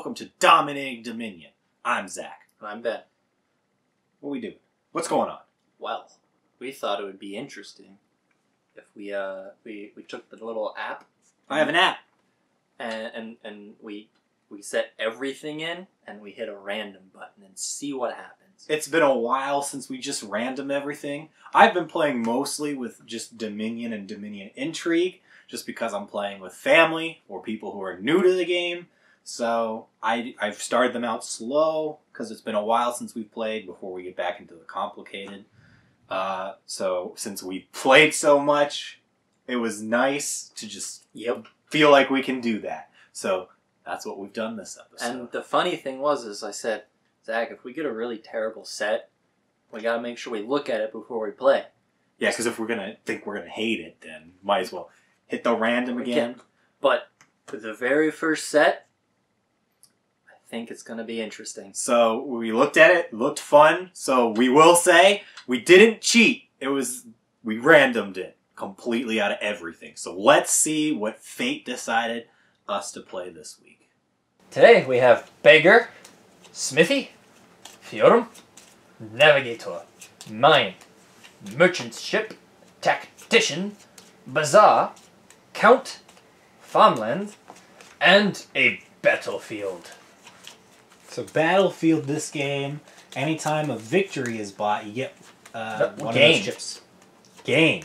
welcome to Dominating Dominion. I'm Zach. I'm Ben. What are we doing? What's going on? Well, we thought it would be interesting if we took the little app. I have an app. And we set everything in and we hit a random button and see what happens. It's been a while since we just random everything. I've been playing mostly with just Dominion and Dominion Intrigue, just because I'm playing with family or people who are new to the game. So I've started them out slow because it's been a while since we've played before we get back into the complicated. So since we played so much, it was nice to just feel like we can do that. So that's what we've done this episode. And the funny thing is I said, Zach, if we get a really terrible set, we got to make sure we look at it before we play. Yeah, because if we're going to think we're going to hate it, then might as well hit the random again. But for the very first set, I think it's going to be interesting. So we looked at it, looked fun. So we will say we didn't cheat. We randomed it completely out of everything. So let's see what fate decided us to play this week. Today we have Beggar, Smithy, Theodem, Navigator, Mine, Merchant Ship, Tactician, Bazaar, Count, Farmland, and a Battlefield. So Battlefield this game, anytime a victory is bought, you get one of those chips. Gain,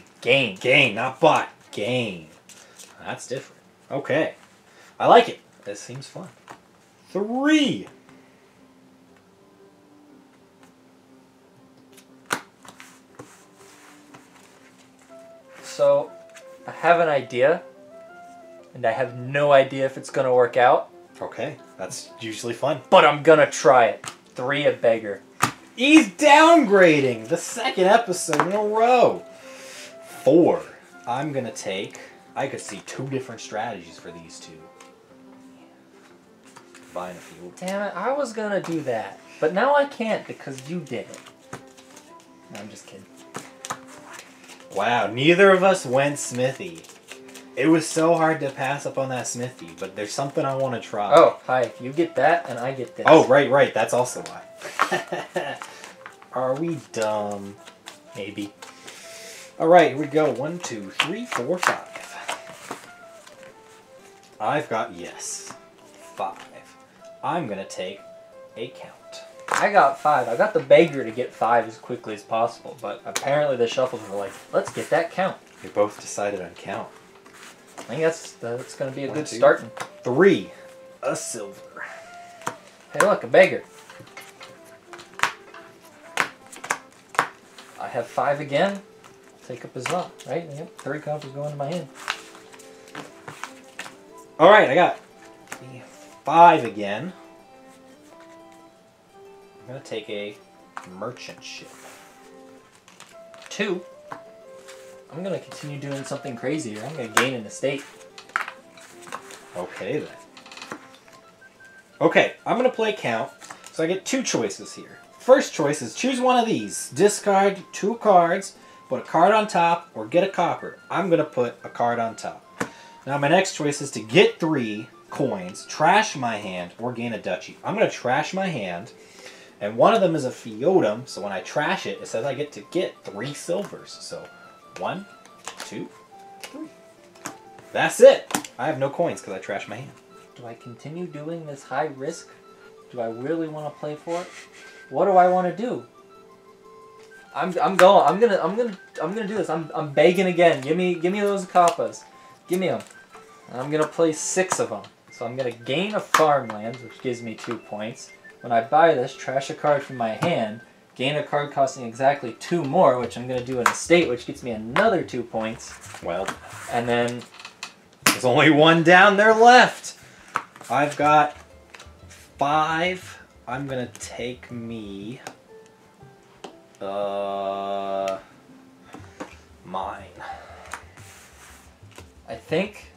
not bought. Gain. That's different. Okay. I like it. This seems fun. 3. So, I have an idea, and I have no idea if it's going to work out. Okay, that's usually fun. But I'm going to try it. 3 a Beggar. He's downgrading the second episode in a row. 4. I'm going to take... I could see 2 different strategies for these two. Buying a few. Damn it, I was going to do that. But now I can't because you did it. No, I'm just kidding. Wow, neither of us went Smithy. It was so hard to pass up on that Smithy, but there's something I want to try. Oh, hi. You get that, and I get this. Oh, right. That's also why. Are we dumb? Maybe. Alright, here we go. 1, 2, 3, 4, 5. I've got yes. 5. I'm going to take a Count. I got 5. I got the Beggar to get 5 as quickly as possible, but apparently the shuffles were like, let's get that Count. We both decided on Count. I think that's going to be a good starting. 3. A silver. Hey, look, a Beggar. I have 5 again. Take a Bazaar, right? Yep, 3 copies going to my hand. Alright, I got 5 again. I'm going to take a Merchant Ship. 2. I'm going to continue doing something crazy here. I'm going to gain an estate. Okay, then. Okay, I'm going to play Count, so I get 2 choices here. First choice is choose one of these. Discard 2 cards, put a card on top, or get a copper. I'm going to put a card on top. Now, my next choice is to get 3 coins, trash my hand, or gain a duchy. I'm going to trash my hand, and one of them is a Feodum, so when I trash it, it says I get to get 3 silvers. So, 1, 2, 3. That's it! I have no coins because I trashed my hand. Do I continue doing this high risk? Do I really want to play for it? What do I want to do? I'm gonna do this. I'm begging again. Give me those Kappas. Give me them. I'm gonna play 6 of them. So I'm gonna gain a farmland, which gives me 2 points. When I buy this, trash a card from my hand, gain a card costing exactly 2 more, which I'm gonna do an estate, which gets me another 2 points. Well, and then there's only 1 down there left. I've got 5. I'm gonna take me Mine. I think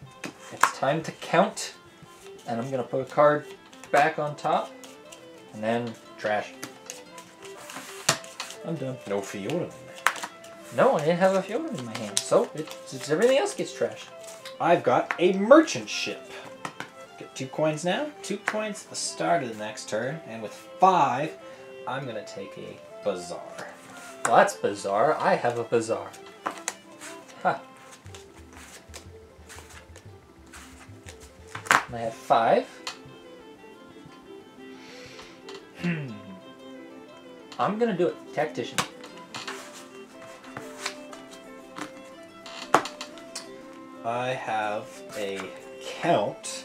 it's time to count, and I'm gonna put a card back on top, and then trash. I'm done. No Feodum in there. No, I didn't have a Feodum in my hand, so it's everything else gets trashed. I've got a merchant ship. Get 2 coins now. 2 coins at the start of the next turn. And with 5, I'm going to take a Bazaar. Well, that's bizarre. I have a Bazaar. Ha. And I have 5. I'm gonna do it. Tactician. I have a Count.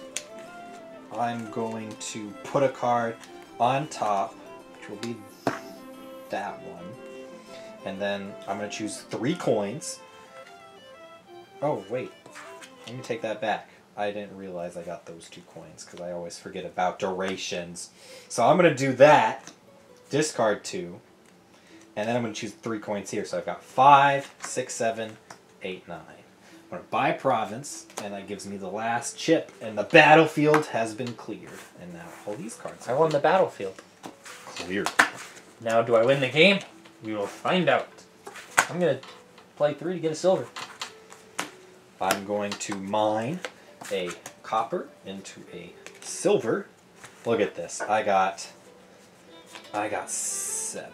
I'm going to put a card on top, which will be that one. And then I'm going to choose 3 coins. Oh, wait. Let me take that back. I didn't realize I got those 2 coins because I always forget about durations. So I'm going to do that. Discard 2. And then I'm going to choose 3 coins here. So I've got 5, 6, 7, 8, 9. I'm going to buy province, and that gives me the last chip. And the battlefield has been cleared. And now all these cards I won the battlefield. cleared. Now, do I win the game? We will find out. I'm gonna play 3 to get a silver. I'm going to mine a copper into a silver. Look at this. I got 7.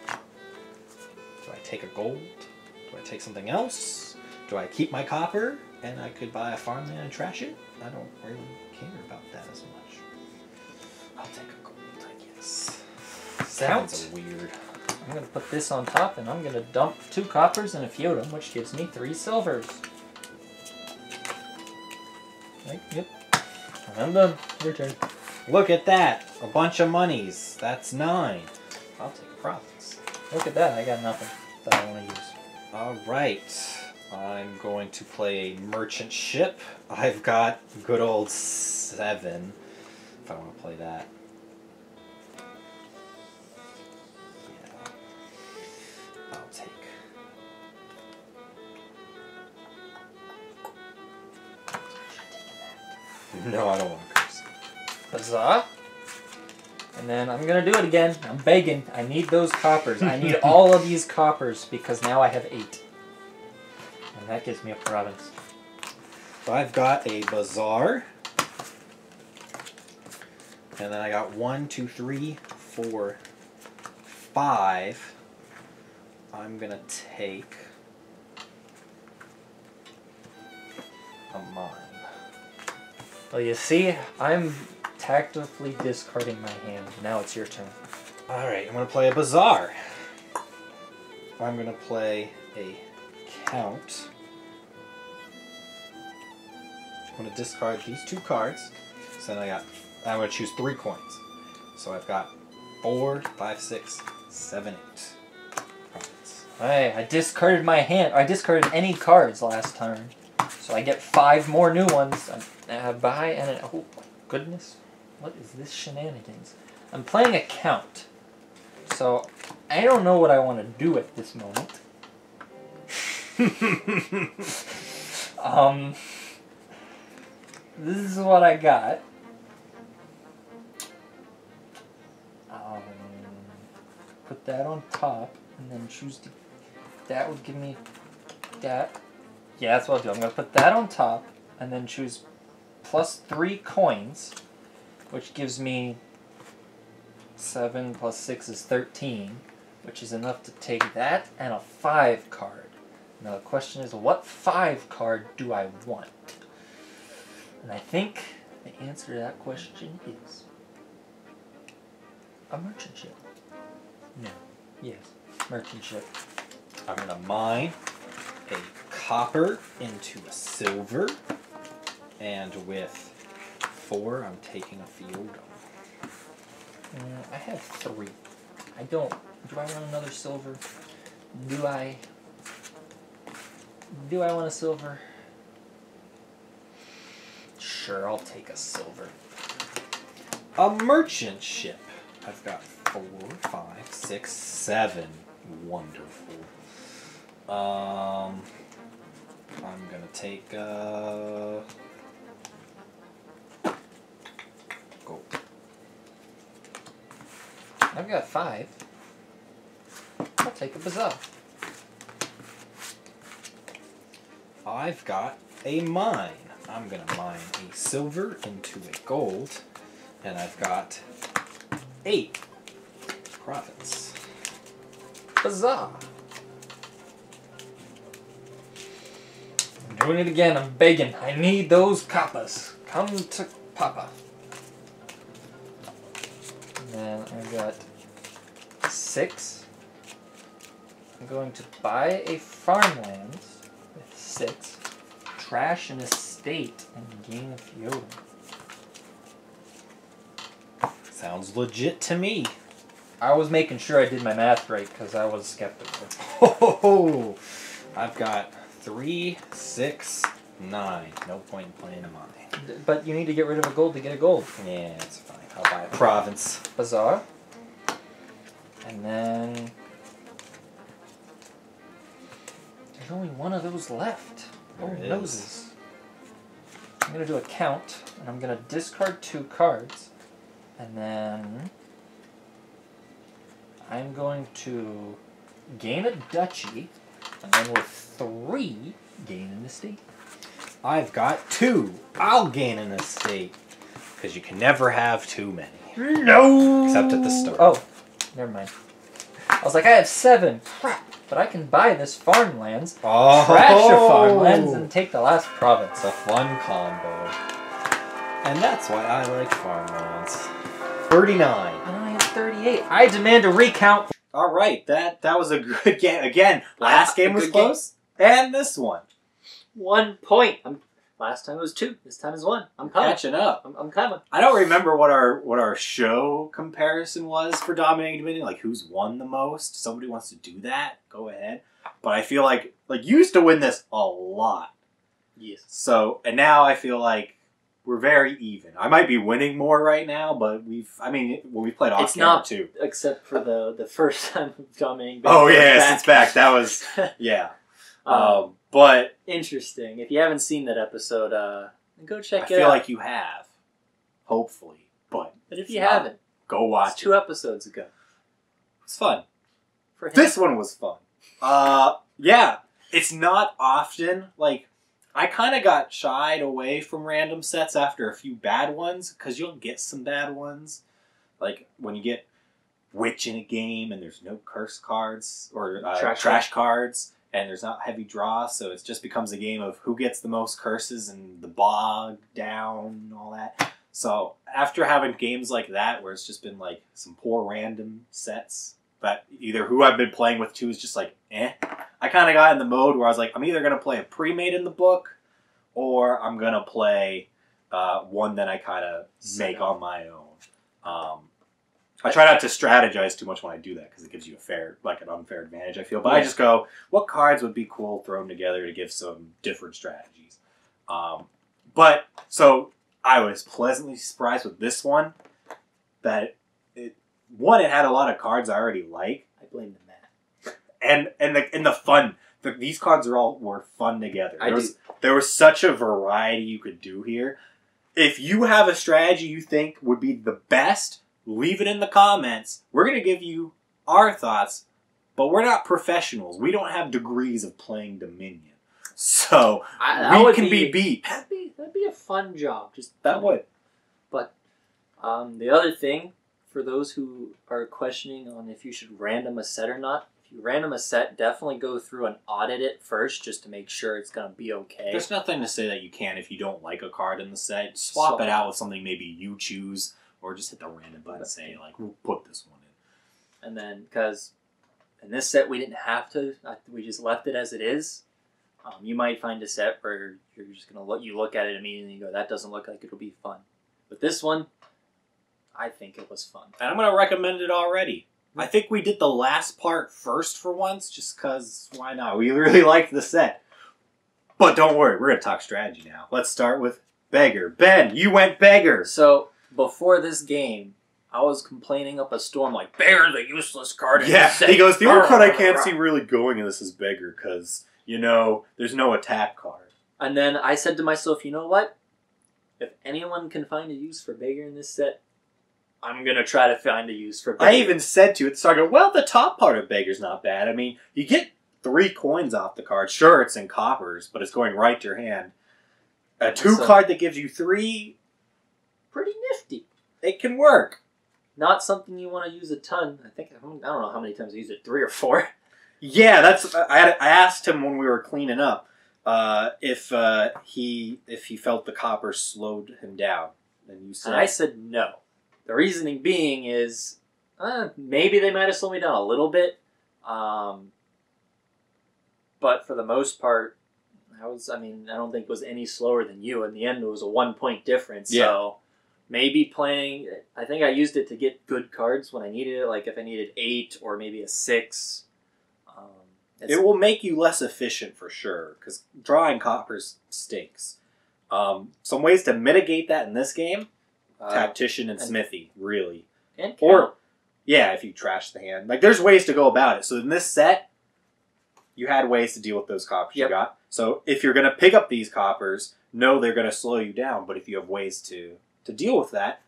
Do I take a gold? Do I take something else? Do I keep my copper and I could buy a farmland and trash it? I don't really care about that as much. I'll take a gold, I guess. 7's weird. I'm gonna put this on top, and I'm gonna dump 2 coppers and a feudum, which gives me 3 silvers. Right, yep. I'm done. Your turn. Look at that. A bunch of monies. That's 9. I'll take a province. Look at that. I got nothing that I want to use. Alright. I'm going to play a merchant ship. I've got good old 7. If I want to play that. Yeah. I'll take. No, I don't want to curse. Huzzah. And then I'm gonna do it again. I'm begging. I need those coppers. I need all of these coppers because now I have 8. And that gives me a province. I've got a bazaar. And then I got 1, 2, 3, 4, 5. I'm gonna take a mine. Well, you see, I'm tactically discarding my hand. Now it's your turn. Alright, I'm gonna play a bazaar. I'm gonna play a count. I'm gonna discard these 2 cards. So then I'm gonna choose 3 coins. So I've got 4, 5, 6, 7, 8. Cards. Hey, I discarded my hand. I discarded any cards last turn. So I get 5 more new ones. I buy and oh goodness. What is this shenanigans? I'm playing a count. So I don't know what I want to do at this moment. This is what I got. Put that on top and then choose to. That would give me that. Yeah, that's what I'll do. I'm going to put that on top and then choose plus 3 coins, which gives me 7 plus 6 is 13, which is enough to take that and a 5 card. Now the question is, what 5 card do I want? And I think the answer to that question is a merchant ship. No. Yes. Merchant ship. I'm gonna mine a copper into a silver. And with 4, I'm taking a field. I have 3. I don't. Do I want another silver? Do I want a silver? Sure, I'll take a silver. A merchant ship. I've got 4, 5, 6, 7. Wonderful. I'm gonna take gold. I've got 5. I'll take a bazaar. I've got a mine. I'm going to mine a silver into a gold. And I've got 8 province. Huzzah! I'm doing it again. I'm begging. I need those coppas. Come to Papa. And then I've got 6. I'm going to buy a farmland with 6. Trash an estate and gain a feudal. Sounds legit to me. I was making sure I did my math right because I was skeptical. Oh, I've got 3, 6, 9. No point in playing a mine. But you need to get rid of a gold to get a gold. Yeah, it's fine. I'll buy a province. Bazaar. And then there's only one of those left. Oh, There it noses. I'm going to do a count, and I'm going to discard 2 cards. And then I'm going to gain a duchy, and then with 3, gain an estate. I've got 2. I'll gain an estate. Because you can never have too many. No! Except at the start. Oh, never mind. I was like, I have 7. Crap. But I can buy this farmlands, Oh. trash your farmlands, and take the last province. It's a fun combo. And that's why I like farmlands. 39. And I have 38. I demand a recount. All right, that was a good game. Again, last game was good game. close, and this one. 1 point. Last time it was 2. This time is 1. I'm coming. Catching up. I'm coming. I don't remember what our show comparison was for Dominating Dominion, like who's won the most. Somebody wants to do that, go ahead. But I feel like you used to win this a lot. Yes. So, and now I feel like we're very even. I might be winning more right now, but we played off It's camera not too. Except for the first time of Dominating. Oh Dominion yes, back. it's back. That was yeah. But Interesting. If you haven't seen that episode, go check I it feel out. like you have, hopefully. But if you not, haven't, go it's watch 2 it. episodes ago. It's fun. For him. This one was fun. Yeah. It's not often, like, I kind of got shied away from random sets after a few bad ones, because you'll get some bad ones. Like, when you get Witch in a game, and there's no curse cards, or trash cards, and there's not heavy draw, so it just becomes a game of who gets the most curses, and the bog down, and all that. So, after having games like that, where it's just been, like, some poor random sets, that either who I've been playing with too is just like, eh. I kind of got in the mode where I was like, I'm either going to play a pre-made in the book, or I'm going to play one that I kind of make on my own. I try not to strategize too much when I do that, because it gives you an unfair advantage, I feel. But I just go, what cards would be cool thrown together to give some different strategies? So I was pleasantly surprised with this one, that it had a lot of cards I already like. I blame the mat. And the fun. These cards were fun together. There was such a variety you could do here. If you have a strategy you think would be the best, leave it in the comments. We're going to give you our thoughts, but we're not professionals. We don't have degrees of playing Dominion. So, we can be beat. That'd be a fun job. That would. But the other thing, for those who are questioning on if you should random a set or not, if you random a set, definitely go through and audit it first just to make sure it's going to be okay. There's nothing to say that you can't if you don't like a card in the set. Swap it out with something maybe you choose, or just hit the random button and say, like, we'll put this one in. And then, because in this set we didn't have to, we just left it as it is. You might find a set where you're just going to look at it immediately and go, that doesn't look like it'll be fun. But this one, I think it was fun. And I'm going to recommend it already. I think we did the last part first for once, just because, why not? We really liked the set. But don't worry, we're going to talk strategy now. Let's start with Beggar. Ben, you went Beggar. So, before this game, I was complaining up a storm like, Beggar's a useless card in Yeah, this set. he goes, the only card I can't see really going in this is Beggar, because, there's no attack card. And then I said to myself, you know what? If anyone can find a use for Beggar in this set, I'm going to try to find a use for Beggar. I even said to it at the start, the top part of Beggar's not bad. I mean, you get 3 coins off the card. Sure, it's in coppers, but it's going right to your hand. A 2 card that gives you 3, Pretty nifty. it can work. Not something you want to use a ton. I don't know how many times I used it, 3 or 4. Yeah, that's. I asked him when we were cleaning up if he felt the copper slowed him down, and you said, And I said no. The reasoning being is maybe they might have slowed me down a little bit, but for the most part, I don't think it was any slower than you. In the end, it was a 1-point difference. Yeah. So maybe playing. I think I used it to get good cards when I needed it, like if I needed 8 or maybe a 6. it will make you less efficient for sure, because drawing coppers stinks. Some ways to mitigate that in this game: Tactician and Smithy, really. And Or, yeah, if you trash the hand. Like, there's ways to go about it. So in this set, you had ways to deal with those coppers you got. So if you're going to pick up these coppers, know they're going to slow you down. But if you have ways to deal with that,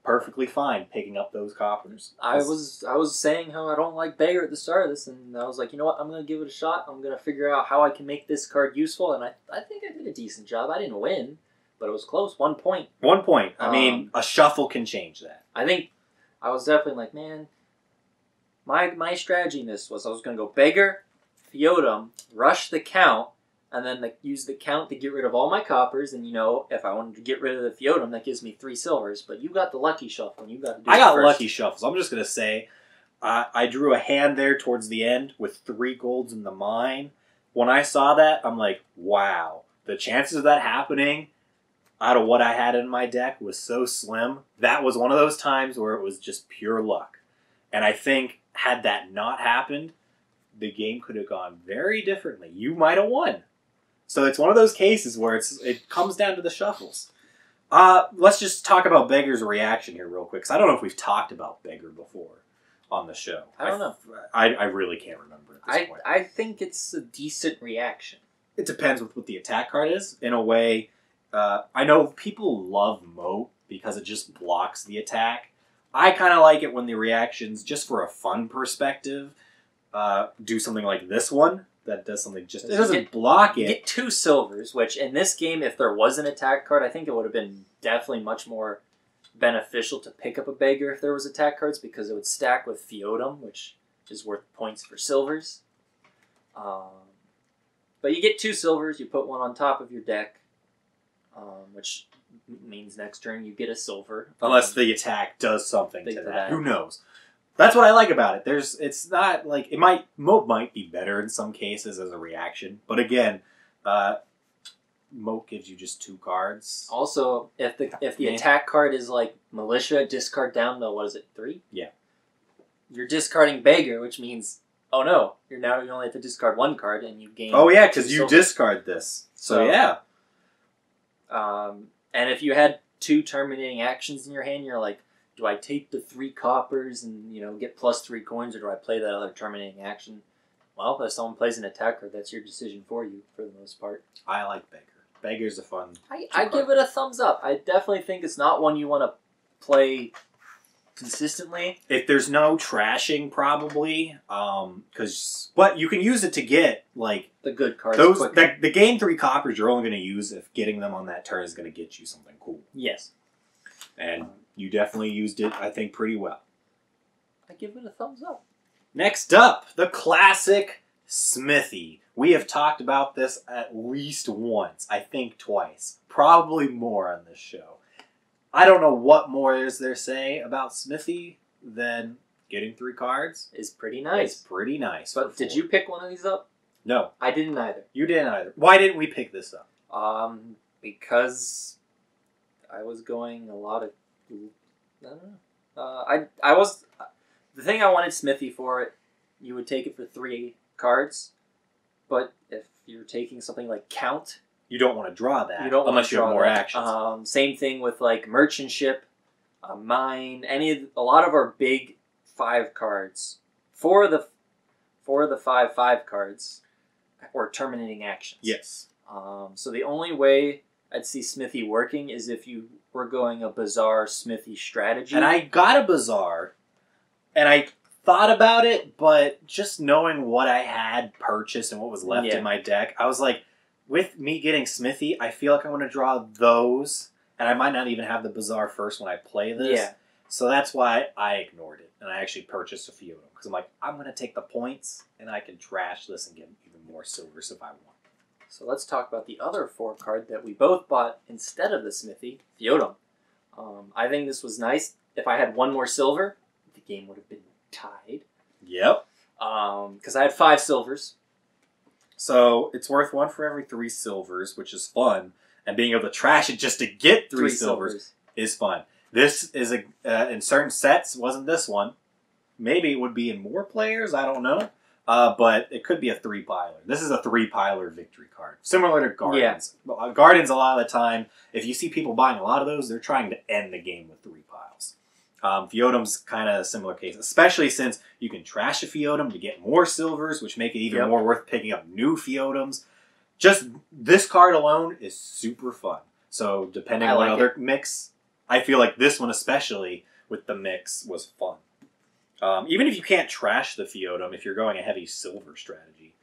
perfectly fine picking up those coppers. I was saying how I don't like Beggar at the start of this, and I was like, you know what, I'm going to give it a shot. I'm going to figure out how I can make this card useful, and I think I did a decent job. I didn't win, but it was close. 1 point. 1 point. I mean, a shuffle can change that. I think I was definitely like, man, my strategy in this was I was going to go Beggar, Feodum, rush the count, and then use the count to get rid of all my coppers. And, if I wanted to get rid of the Feodum, that gives me 3 silvers. But you got the lucky shuffle, and you got to do I got first. lucky shuffles. I'm just going to say, I drew a hand there towards the end with 3 golds in the mine. When I saw that, I'm like, wow. The chances of that happening out of what I had in my deck was so slim. That was one of those times where it was just pure luck. And I think, had that not happened, the game could have gone very differently. You might have won. So it's one of those cases where it comes down to the shuffles. Let's just talk about Beggar's reaction here real quick, because I don't know if we've talked about Beggar before on the show. I don't know. I really can't remember at this point. I think it's a decent reaction. It depends with what the attack card is. In a way, I know people love Moat because it just blocks the attack. I kind of like it when the reactions, just for a fun perspective, do something like this one. That does something it doesn't block it. You get 2 silvers, which in this game, if there was an attack card, I think it would have been definitely much more beneficial to pick up a Beggar if there was attack cards, because it would stack with Feodum, which is worth points for silvers. But you get 2 silvers, you put 1 on top of your deck, which means next turn you get a silver. Unless the attack does something to that. Who knows? That's what I like about it. It's not like Moat might be better in some cases as a reaction, but again, Moat gives you just 2 cards. Also, if the attack card is like Militia, discard down to, what is it, 3? Yeah. You're discarding Beggar, which means, oh no, you only have to discard 1 card and you gain. Oh yeah, because 2 you silvers. discard this. So yeah. And if you had 2 terminating actions in your hand, you're like, do I take the 3 coppers and get plus 3 coins, or do I play that other terminating action? Well, if someone plays an attack card, that's your decision for you, for the most part. I like Beggar. Beggar's a fun. I give it a thumbs up. I definitely think it's not one you want to play consistently. If there's no trashing, probably, but you can use it to get like the good cards. The game 3 coppers you're only going to use if getting them on that turn is going to get you something cool. Yes, and you definitely used it, I think, pretty well. I give it a thumbs up. Next up, the classic Smithy. We have talked about this at least once, I think twice, probably more on this show. I don't know what more is there to say about Smithy than getting 3 cards. Is pretty nice. It's pretty nice. But did you pick one of these up? No. I didn't either. You didn't either. Why didn't we pick this up? Because I was going a lot of... I don't know. I was... The thing I wanted Smithy for, it, you would take it for 3 cards. But if you're taking something like Count... You don't want to draw that unless you have more actions. Same thing with like Merchant Ship, Mine, a lot of our big 5 cards. 4 of the 5/5 cards or terminating actions. Yes. So the only way I'd see Smithy working is if you were going a Bazaar Smithy strategy. And I got a Bazaar, and I thought about it, but just knowing what I had purchased and what was left in my deck, I was like, with me getting Smithy, I feel like I want to draw those, and I might not even have the Bazaar first when I play this. Yeah. So that's why I ignored it, and I actually purchased a few of them because I'm like, I'm going to take the points, and I can trash this and get even more silvers if I want. So let's talk about the other 4 card that we both bought instead of the Smithy, Theodem. I think this was nice. If I had 1 more silver, the game would have been tied. Yep. Because I had 5 silvers. So it's worth 1 for every 3 silvers, which is fun, and being able to trash it just to get 3 silvers is fun. This is in certain sets. Wasn't this one? Maybe it would be in more players. I don't know. But it could be a 3-piler. This is a 3-piler victory card, similar to Gardens. Yeah. Gardens, a lot of the time, if you see people buying a lot of those, they're trying to end the game with 3 piles. Theodem's kind of a similar case, especially since you can trash a Theodem to get more silvers, which make it even more worth picking up new Theodems. Just this card alone is super fun. So depending on what other mix, I feel like this one especially with the mix was fun. Even if you can't trash the Theodem, if you're going a heavy silver strategy,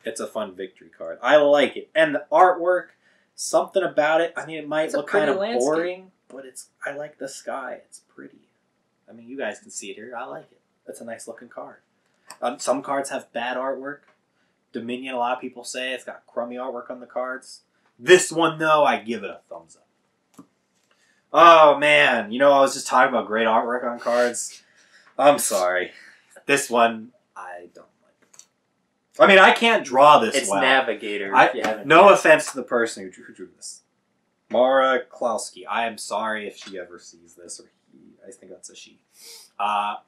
it's a fun victory card. I like it. And the artwork, something about it, I mean, it might look kind of boring, but I like the sky. It's pretty. I mean, you guys can see it here. I like it. It's a nice looking card. Some cards have bad artwork. Dominion, a lot of people say it's got crummy artwork on the cards. This one, though, I give it a thumbs up. Oh, man. You know, I was just talking about great artwork on cards. I'm sorry. This one, I don't like. I mean, I can't draw this well. It's Navigator. No offense to the person who drew this. Mara Klowski. I am sorry if she ever sees this, or he. I think that's a she. I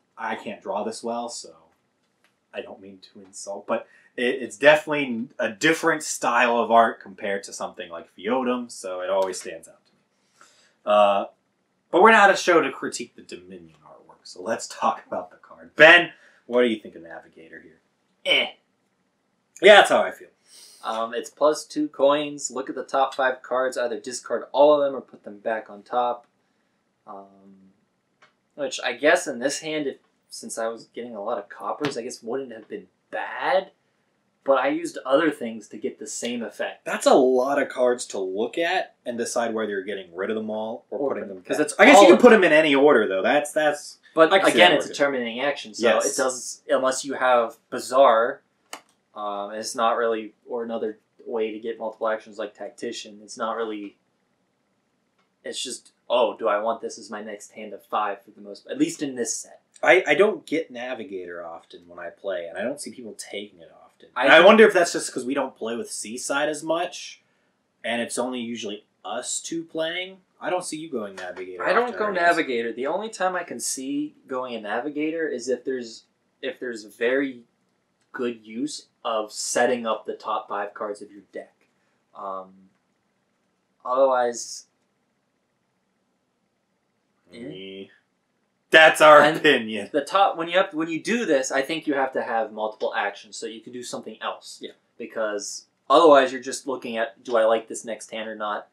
can't draw this well, so I don't mean to insult, but it's definitely a different style of art compared to something like Theodem, so it always stands out to me. But we're not a show to critique the Dominion artwork, so let's talk about the card. Ben, what do you think of Navigator here? Yeah, that's how I feel. It's +2 coins. Look at the top 5 cards. Either discard all of them or put them back on top. Which I guess in this hand, since I was getting a lot of coppers, I guess wouldn't have been bad. But I used other things to get the same effect. That's a lot of cards to look at and decide whether you're getting rid of them all or putting them back. It's I guess you can put them in any order, though. That's. But again, it's a terminating action, so it does, unless you have Bazaar, it's not really, or another way to get multiple actions like Tactician, it's not really, it's just, oh, do I want this as my next hand of 5 for the most, at least in this set. I don't get Navigator often when I play, and I don't see people taking it often. I wonder if that's just because we don't play with Seaside as much, and it's only usually us 2 playing. I don't see you going Navigator. I don't go Navigator. The only time I can see going a Navigator is if there's very good use of setting up the top 5 cards of your deck. Otherwise, that's our opinion. The top when you do this, I think you have to have multiple actions so you can do something else. Yeah. Because otherwise, you're just looking at, do I like this next hand or not?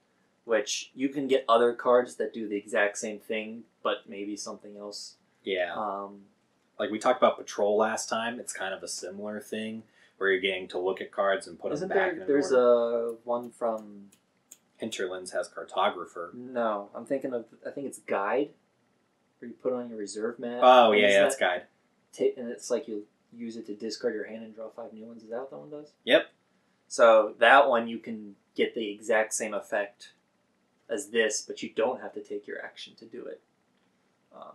Which you can get other cards that do the exact same thing, but maybe something else. Yeah. Like we talked about Patrol last time. It's kind of a similar thing where you're getting to look at cards and put them back in There's order. a one from Hinterlands has Cartographer. No, I think it's Guide, where you put on your reserve map. Oh, yeah, that's Guide. And it's like you use it to discard your hand and draw 5 new ones. Is that what that one does? Yep. So that one you can get the exact same effect as this, but you don't have to take your action to do it.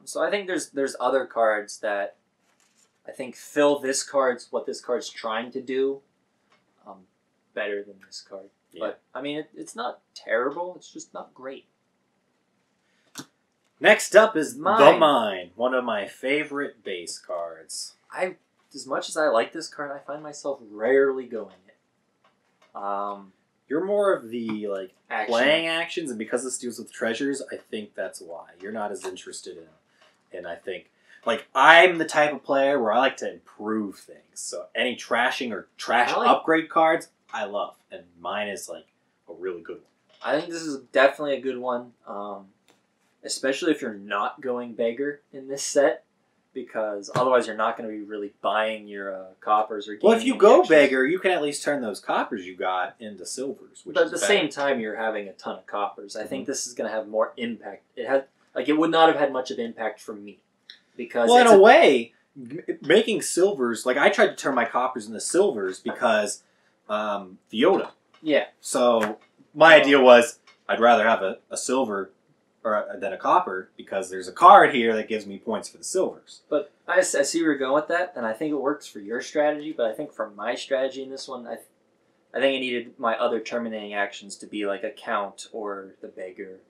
So I think there's other cards that I think fill what this card's trying to do better than this card. Yeah. But, I mean, it's not terrible. It's just not great. Next up is The Mine, one of my favorite base cards. As much as I like this card, I find myself rarely going it. You're more of the playing actions, and because this deals with treasures, I think that's why. You're not as interested in I think, I'm the type of player where I like to improve things. So any trashing or upgrade cards, I love. And mine is, a really good one. I think this is definitely a good one. Especially if you're not going beggar in this set. because otherwise you're not going to be really buying your coppers or. Well, if you gaining go extras. beggar, you can at least turn those coppers you got into silvers. Which But is at the better. same time, you're having a ton of coppers. I think this is going to have more impact. It would not have had much of impact for me because Well, in it's a way, making silvers, like I tried to turn my coppers into silvers because Fiota. yeah. So my idea was I'd rather have a silver than a copper because there's a card here that gives me points for the silvers. But I see where you're going with that, and I think it works for your strategy. But I think for my strategy in this one, I think I needed my other terminating actions to be like a count or the beggar,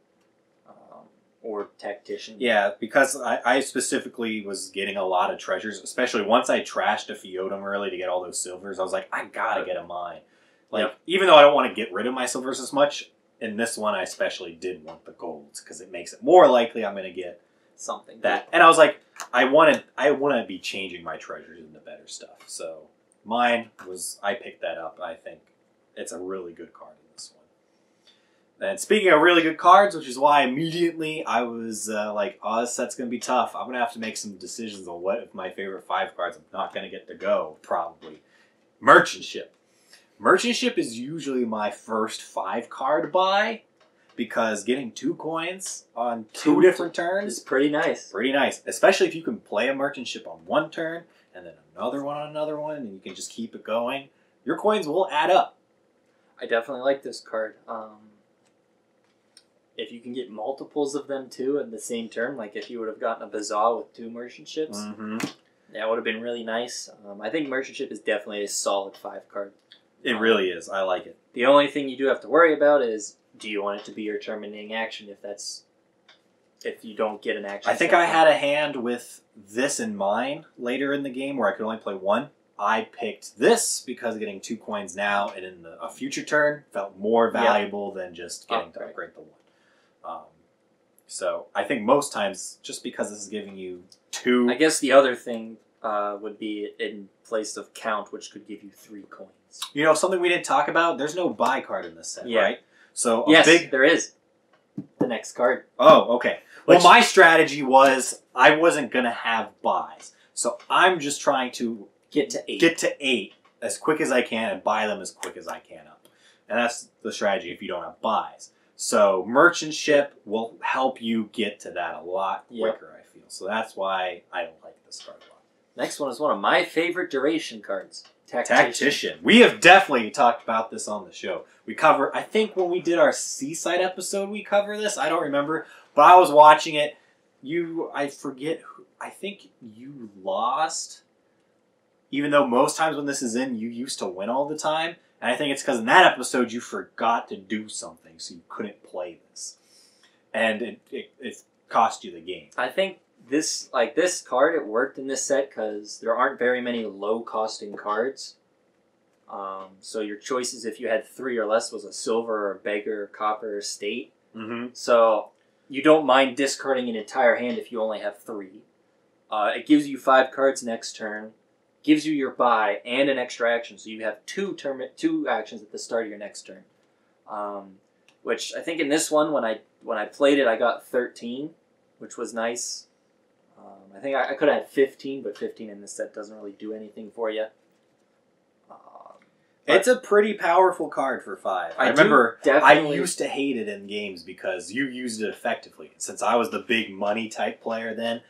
or tactician. Yeah, because I specifically was getting a lot of treasures, especially once I trashed a Feodum early to get all those silvers. I was like, I gotta get a mine. Like, even though I don't want to get rid of my silvers as much, in this one I especially did want the golds because it makes it more likely I'm going to get something that. And I was like, I want to be changing my treasures into better stuff. So mine was, I picked that up. I think it's a really good card in this one. And speaking of really good cards, which is why immediately I was like, oh, this set's going to be tough. I'm going to have to make some decisions on what of my favorite 5 cards I'm not going to get to go, probably. Merchantship. Merchantship is usually my first 5 card buy because getting 2 coins on 2 different turns is pretty nice. Pretty nice, especially if you can play a merchantship on one turn and then another one on another one, and you can just keep it going. Your coins will add up. I definitely like this card. If you can get multiples of them too in the same turn, like if you would have gotten a Bazaar with 2 merchantships, that would have been really nice. I think merchantship is definitely a solid 5 card. It really is. I like it. The only thing you do have to worry about is, do you want it to be your terminating action if you don't get an action? I think I had a hand with this in mind later in the game where I could only play 1. I picked this because getting 2 coins now and in a future turn felt more valuable than just getting to upgrade the 1. So I think most times, just because this is giving you 2... I guess the other thing would be in place of count, which could give you 3 coins. You know, something we didn't talk about, there's no buy card in this set, right? So yes, there is. The next card. Oh, okay. Well, my strategy was I wasn't going to have buys. So I'm just trying to get to 8. Get to 8 as quick as I can and buy them as quick as I can up. And that's the strategy if you don't have buys. So merchantship will help you get to that a lot quicker, I feel. So that's why I like this card a lot. Next one is one of my favorite duration cards. Tactician. We have definitely talked about this on the show. We cover, I think when we did our Seaside episode, we cover this. I don't remember. But I was watching it. I forget, I think you lost. Even though most times when this is in, you used to win all the time. And I think it's because in that episode you forgot to do something, so you couldn't play this. And it cost you the game. I think this card, it worked in this set because there aren't very many low-costing cards. So your choices, if you had 3 or less, was a silver or beggar, copper, or state. So you don't mind discarding an entire hand if you only have 3. It gives you 5 cards next turn, gives you your buy and an extra action, so you have 2 actions at the start of your next turn. Which I think in this one, when I played it, I got 13, which was nice. I think I could have had 15, but 15 in this set doesn't really do anything for you. It's a pretty powerful card for 5. I remember I used to hate it in games because you used it effectively. Since I was the big money type player then,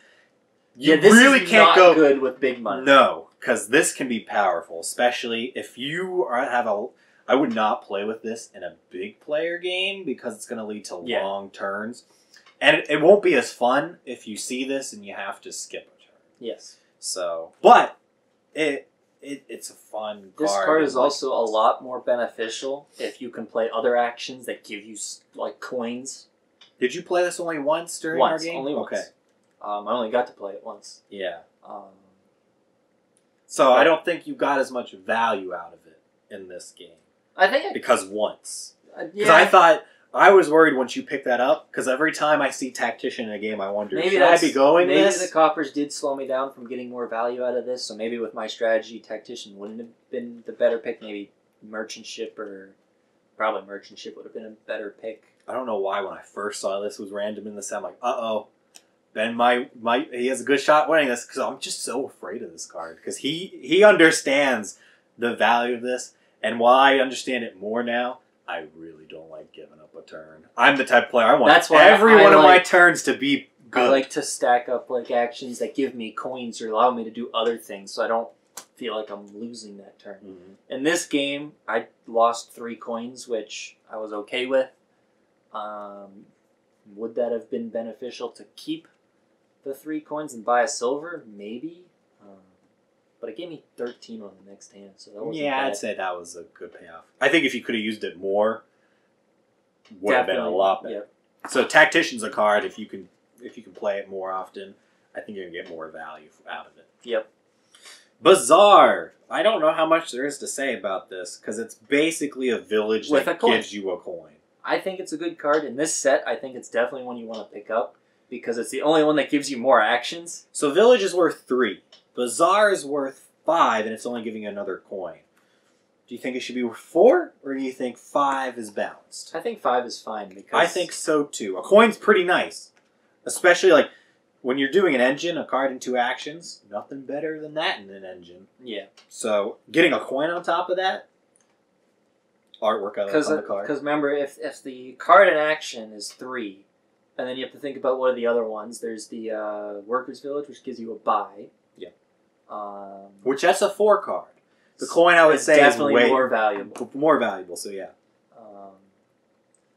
you really can't go good with big money. No, because this can be powerful, especially if you have a... I would not play with this in a big player game because it's going to lead to long turns. And it won't be as fun if you see this and you have to skip a turn. Yes. So, but it's a fun card. This card is also a lot more beneficial if you can play other actions that give you like coins. Did you play this only once during our game? Only once. Okay. I only got to play it once. Yeah. So I don't think you got as much value out of it in this game. I think because once. Because I was worried once you picked that up, because every time I see Tactician in a game, I wonder, should I be going this? Maybe the coppers did slow me down from getting more value out of this, so maybe with my strategy, Tactician wouldn't have been the better pick. Maybe Merchantship probably Merchantship would have been a better pick. I don't know why when I first saw this was random in the set, I'm like, uh-oh. Ben he has a good shot winning this because I'm just so afraid of this card because he understands the value of this, and while I understand it more now, I really don't like giving up a turn. I'm the type of player I want every one of my turns to be good. I like to stack up like actions that give me coins or allow me to do other things, so I don't feel like I'm losing that turn. In this game, I lost 3 coins, which I was okay with. Would that have been beneficial to keep the 3 coins and buy a silver? Maybe. But it gave me 13 on the next hand, so that wasn't bad. I'd say that was a good payoff. I think if you could have used it more, would have been a lot better. Yep. So Tactician's a card. If you can play it more often, I think you're gonna get more value out of it. Yep. Bazaar. I don't know how much there is to say about this because it's basically a village that gives you a coin. I think it's a good card. In this set, I think it's definitely one you want to pick up because it's the only one that gives you more actions. So village is worth 3. Bazaar is worth 5, and it's only giving you another coin. Do you think it should be worth 4, or do you think 5 is balanced? I think 5 is fine because I think so too. A coin's pretty nice, especially like when you're doing an engine, a card and 2 actions. Nothing better than that in an engine. Yeah. So getting a coin on top of that, artwork on the card. Because remember, if the card in action is 3, and then you have to think about what are the other ones. There's the Workers' Village, which gives you a buy. Yeah. Which that's a 4 card. The coin I would say definitely is way more valuable. More valuable. So yeah.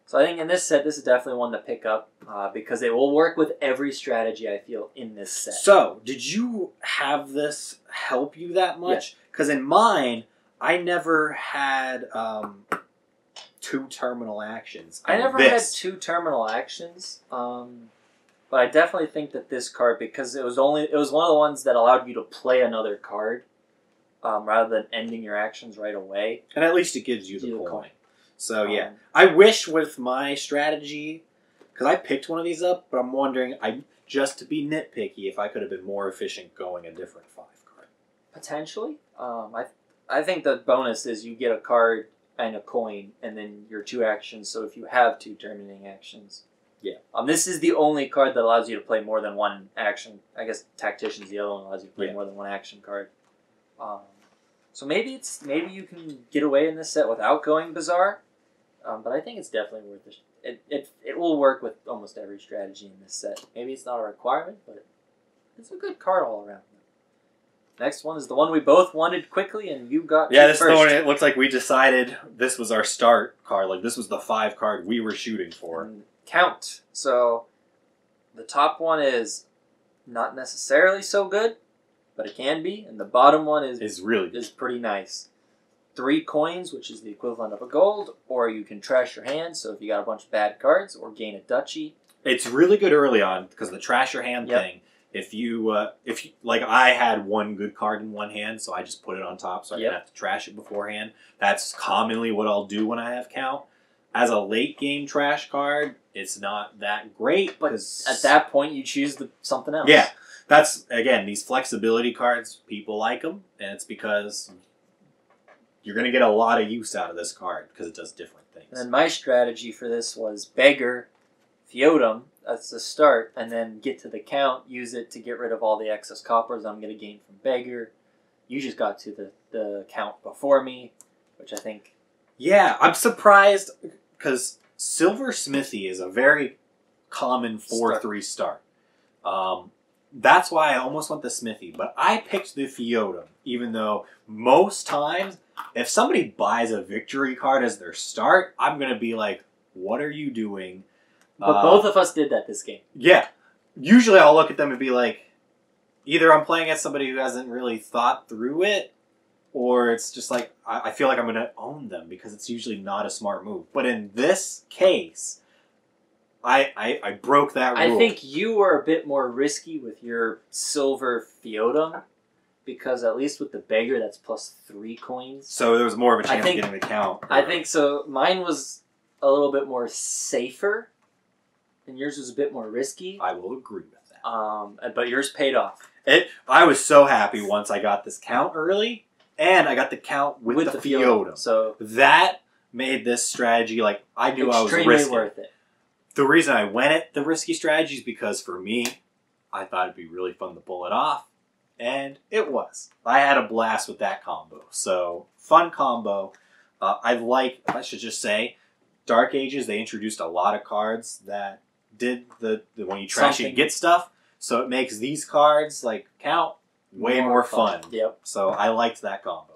So I think in this set, this is definitely one to pick up because it will work with every strategy I feel in this set. So did you have this help you that much? Because in mine, I never had 2 terminal actions. I never had 2 terminal actions, but I definitely think that this card, because it was one of the ones that allowed you to play another card rather than ending your actions right away. And at least it gives you the coin. So yeah, I wish with my strategy, because I picked one of these up, but I'm wondering, just to be nitpicky, if I could have been more efficient going a different 5 card. Potentially. I think the bonus is you get a card and a coin, and then your 2 actions. So if you have 2 terminating actions, yeah. This is the only card that allows you to play more than 1 action. I guess Tactician's the other one that allows you to play more than 1 action card. So maybe you can get away in this set without going Bazaar, but I think it's definitely worth it. It will work with almost every strategy in this set. Maybe it's not a requirement, but it's a good card all around. Next one is the one we both wanted quickly, and you got this is first. the one. It looks like we decided this was our start card. Like this was the 5 card we were shooting for. And count. So the top one is not necessarily so good, but it can be, and the bottom one is really good. Is pretty nice. 3 coins, which is the equivalent of a gold, or you can trash your hand. So if you got a bunch of bad cards, or gain a duchy. It's really good early on because the trash your hand thing. If you like, I had 1 good card in one hand, so I just put it on top, so I didn't have to trash it beforehand. That's commonly what I'll do when I have count. As a late game trash card, it's not that great, but at that point you choose something else. Yeah, that's again these flexibility cards. People like them, and it's because you're going to get a lot of use out of this card because it does different things. And my strategy for this was Beggar, Feodum. That's the start, and then get to the count, use it to get rid of all the excess coppers I'm going to gain from Beggar. You just got to the count before me, which I think... Yeah, I'm surprised, because Silver Smithy is a very common 4-3 start. That's why I almost went the Smithy, but I picked the Feodum, even though most times, if somebody buys a victory card as their start, I'm going to be like, what are you doing? But both of us did that this game. Yeah. Usually I'll look at them and be like, either I'm playing as somebody who hasn't really thought through it, or it's just like, I feel like I'm going to own them because it's usually not a smart move. But in this case, I broke that rule. I think you were a bit more risky with your Silver Feodum, because at least with the Beggar, that's +3 coins. So there was more of a chance of getting the count. I think so. Mine was a little bit more safer, and yours was a bit more risky. I will agree with that. But yours paid off. I was so happy once I got this count early, and I got the count with the Feodum. So that made this strategy, like, I knew I was risking. Extremely worth it. The reason I went at the risky strategy is because, for me, I thought it'd be really fun to pull it off, and it was. I had a blast with that combo. So, fun combo. I should just say, Dark Ages, they introduced a lot of cards that did the when you trash it, you get stuff. So it makes these cards, like, count way more fun. Yep. So I liked that combo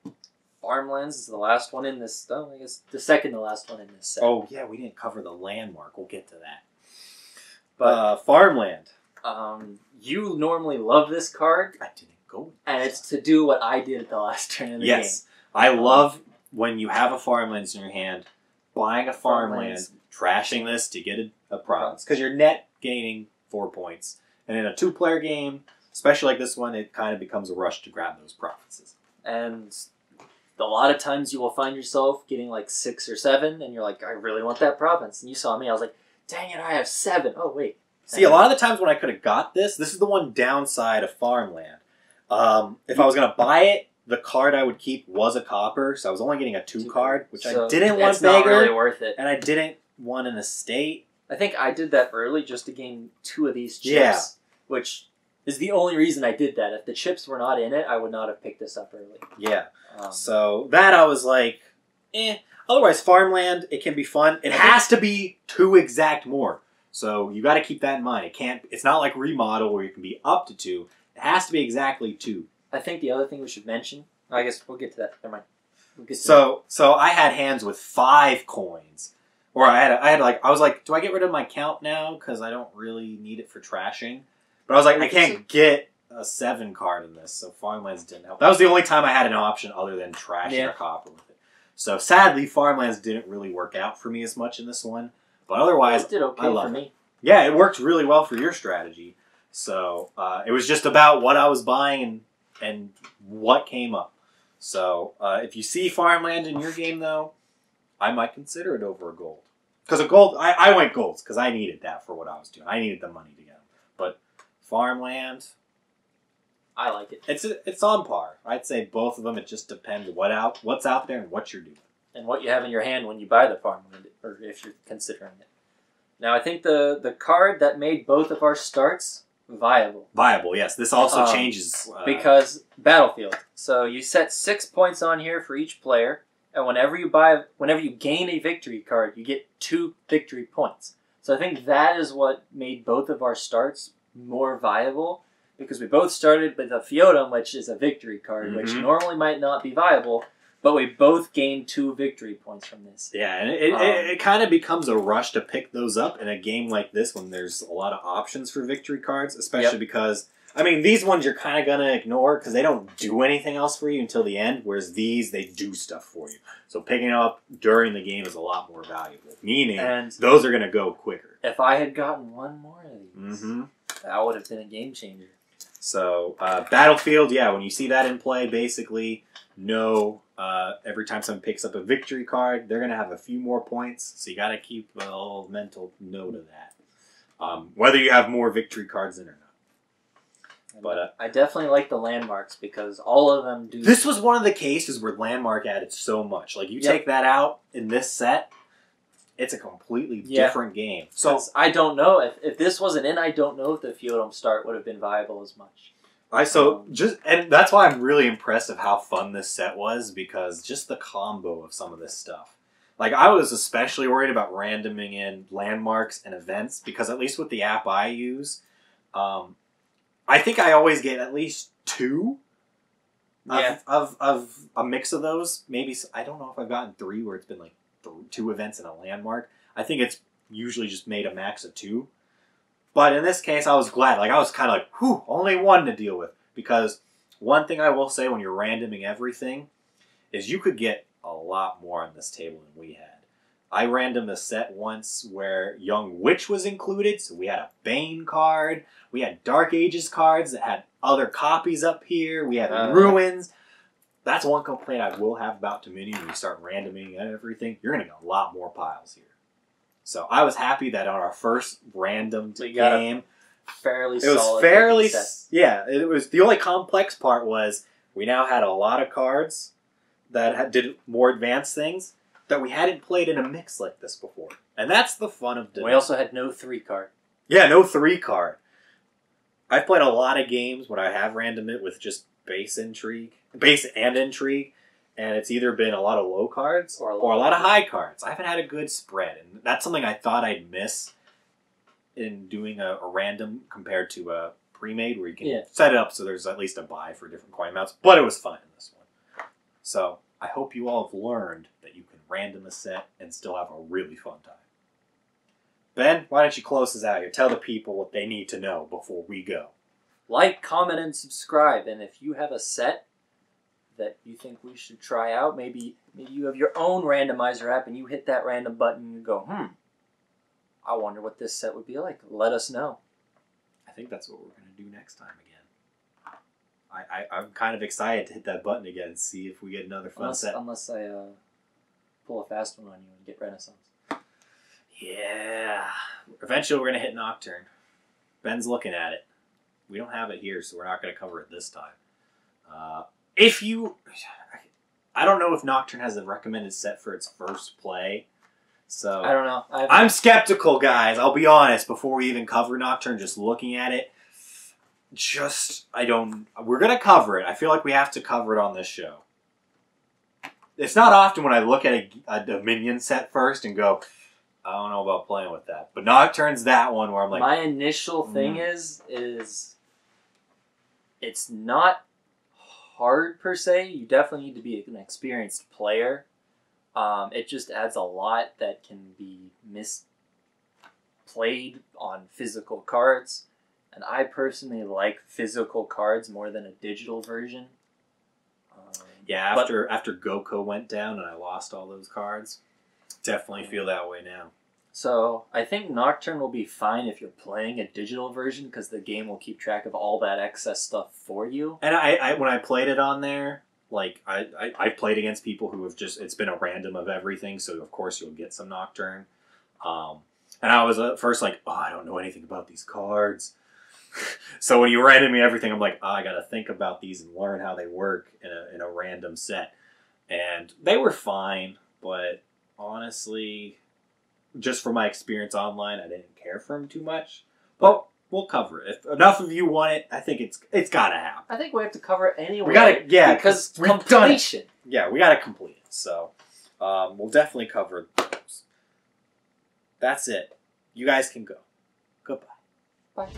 there. Farmlands is the last one in this. Oh, I guess the second to last one in this set. Oh, yeah, we didn't cover the landmark. We'll get to that. But Farmland. you normally love this card, I didn't go with and this. it's to do what I did at the last turn of the Yes. I love when you have a Farmlands in your hand, buying a Farmland, trashing this to get a province. Because you're net gaining 4 points. And in a 2-player game, especially like this one, it kind of becomes a rush to grab those provinces. game. And a lot of times you will find yourself getting like 6 or 7, and you're like, I really want that province. And you saw me, I was like, dang it, I have 7. Oh, wait. See, a lot of the times when I could have got this is the one downside of Farmland. If I was going to buy it, the card I would keep was a copper, so I was only getting a 2 card, which So I didn't want it's not bigger, really worth it. and I didn't want an estate. I think I did that early just to gain 2 of these chips, Yeah. which is the only reason I did that. If the chips were not in it, I would not have picked this up early. Yeah. Um, So that I was like, eh. Otherwise, Farmland, it can be fun. It has to be 2 exact more. So you got to keep that in mind. It's not like Remodel where you can be up to 2. It has to be exactly 2. I think the other thing we should mention, I guess we'll get to that. Never mind. We'll get to So I had hands with 5 coins. Or I was like, do I get rid of my count now? Because I don't really need it for trashing. But I was like, I can't get a 7 card in this, so Farmlands didn't help. That was the only time I had an option other than trashing a copper with it. So sadly, Farmlands didn't really work out for me as much in this one. But otherwise, it did okay I love for it. me. Yeah, it worked really well for your strategy. So it was just about what I was buying and what came up. So if you see Farmland in your game, though, I might consider it over a gold. Because a gold, I went golds because I needed that for what I was doing. I needed the money to get them. But Farmland, I like it. it's on par. I'd say both of them. It just depends what's out there and what you're doing. And what you have in your hand when you buy the farmland, or if you're considering it. Now, I think the card that made both of our starts viable. Viable, yes. This also changes. Because Battlefield. So you set 6 points on here for each player, and whenever you gain a victory card, you get 2 victory points. So I think that is what made both of our starts more viable, because we both started with a Feodum, which is a victory card, which normally might not be viable, but we both gained 2 victory points from this. Yeah, and it kind of becomes a rush to pick those up in a game like this when there's a lot of options for victory cards, especially because, I mean, these ones you're kind of going to ignore because they don't do anything else for you until the end, whereas these, they do stuff for you. So picking up during the game is a lot more valuable, meaning those are going to go quicker. If I had gotten one more of these, that would have been a game changer. So, Battlefield, yeah, when you see that in play, basically, every time someone picks up a victory card, they're going to have a few more points, so you got to keep a little mental note of that. Whether you have more victory cards in or not. But I definitely like the landmarks because all of them do. This was one of the cases where Landmark added so much. Like, you take that out in this set, it's a completely different game. So I don't know if this wasn't in. I don't know if the Feodum start would have been viable as much. And that's why I'm really impressed of how fun this set was, because just the combo of some of this stuff. Like, I was especially worried about randoming in landmarks and events, because at least with the app I use, I think I always get at least 2 of a mix of those. Maybe, I don't know if I've gotten 3 where it's been like 2 events and a landmark. I think it's usually just made a max of 2. But in this case, I was glad. Like, I was kind of like, whew, only 1 to deal with. Because one thing I will say when you're randoming everything is you could get a lot more on this table than we had. I randomed a set once where Young Witch was included, so we had a Bane card. We had Dark Ages cards that had other copies up here. We had Ruins. That's one complaint I will have about Dominion when you start randoming everything. You're going to get a lot more piles here. So I was happy that on our first random game, fairly it was solid fairly, set. yeah, it was, the only complex part was we now had a lot of cards that did more advanced things that we hadn't played in a mix like this before. And that's the fun of Dominion. We also had no 3 card. Yeah, no 3 card. I've played a lot of games when I have random it with just base and intrigue, and it's either been a lot of low cards or a lot of high cards. I haven't had a good spread, and that's something I thought I'd miss in doing a random compared to a pre-made where you can set it up so there's at least a buy for different coin amounts. But it was fun in this one. So I hope you all have learned that you can random a set and still have a really fun time. Ben, why don't you close us out here? Tell the people what they need to know before we go. Like, comment, and subscribe. And if you have a set that you think we should try out, maybe you have your own randomizer app and you hit that random button and you go, I wonder what this set would be like. Let us know. I think that's what we're going to do next time again. I'm kind of excited to hit that button again and see if we get another fun set. Unless I pull a fast one on you and get Renaissance. Yeah. Eventually we're going to hit Nocturne. Ben's looking at it. We don't have it here, so we're not going to cover it this time. I don't know if Nocturne has a recommended set for its first play. So I don't know. I'm skeptical, guys. I'll be honest. Before we even cover Nocturne, just looking at it, we're going to cover it. I feel like we have to cover it on this show. It's not often when I look at a Dominion set first and go, I don't know about playing with that. But Nocturne's that one where I'm like... My initial thing is it's not hard per se. You definitely need to be an experienced player. It just adds a lot that can be misplayed on physical cards. And I personally like physical cards more than a digital version. Yeah, after Goku went down and I lost all those cards, definitely feel that way now. So I think Nocturne will be fine if you're playing a digital version because the game will keep track of all that excess stuff for you. And I when I played it on there, like I played against people who have it's been a random of everything, so of course you'll get some Nocturne. And I was at first like, I don't know anything about these cards. So when you random me everything, I'm like, I got to think about these and learn how they work in a random set. And they were fine, but honestly, just from my experience online, I didn't care for them too much. But we'll cover it. If enough of you want it, I think it's got to happen. I think we have to cover it anyway. We got to, because completion. Yeah, we got to complete it. So we'll definitely cover those. That's it. You guys can go. Goodbye. Bye.